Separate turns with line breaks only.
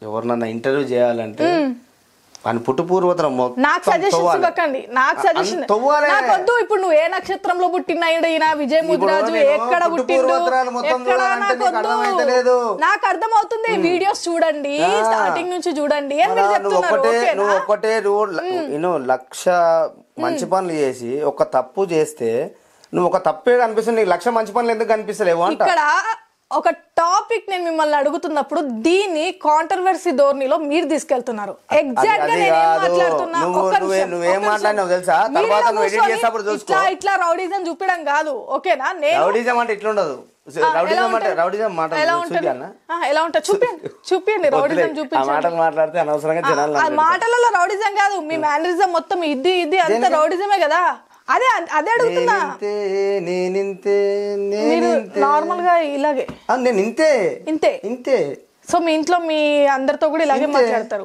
ఎవరినన్నా ఇంటర్వ్యూ చేయాలంటే అని పుట్టుపూర్వతరం
నాకు సజెషన్స్ ఇవ్వకండి. నాకు సజెషన్ నాకొద్దు. ఇప్పుడు నువ్వు ఏ నక్షత్రంలో పుట్టిన విజయ్ ముదిరాజు ఎక్కడ పుట్టిండు ఎక్కడ నాకొద్దు. నాకు అర్థమవుతుంది. వీడియోస్ చూడండి, స్టార్టింగ్ నుంచి చూడండి అని మీరు చెప్తున్నారు.
నువ్వు ఒకటే లక్ష మంచి పనులు చేసి ఒక తప్పు చేస్తే నువ్వు ఒక తప్పే కనిపిస్తుంది, నీకు లక్ష మంచి పనులు ఎందుకు కనిపిస్తలేవు అంట.
ఇక్కడ ఒక టాపిక్ నేను మిమ్మల్ని అడుగుతున్నప్పుడు దీన్ని కాంట్రవర్సీ ధోరణిలో మీరు తీసుకెళ్తున్నారు. ఎగ్జాక్ట్ గా నేను మాట్లాడుతున్నా.
నువ్వేం మాట్లాడినావు తెలుసా? తర్వాత నువ్వు ఎడిట్ చేసేప్పుడు చూసుకో.
ఇట్లా రౌడీజం చూపించడం కాదు, ఓకేనా?
రౌడీజం అంటే ఇట్లా ఉండదు.
ఎలా ఉంటుంది చూపించండి. రౌడీజం చూపించండి.
మాట్లాడితే అనవసరంగా జనాలు
మాటలలో రౌడీజం కాదు, మీ మేనరిజం మొత్తం ఇది అంత రౌడీజమే కదా. అదే అడుగుతున్నా. నార్మల్ గా ఇలాగే
నేను ఇంతే.
సో మీ ఇంట్లో మీ అందరితో కూడా ఇలాగే మాట్లాడతారు.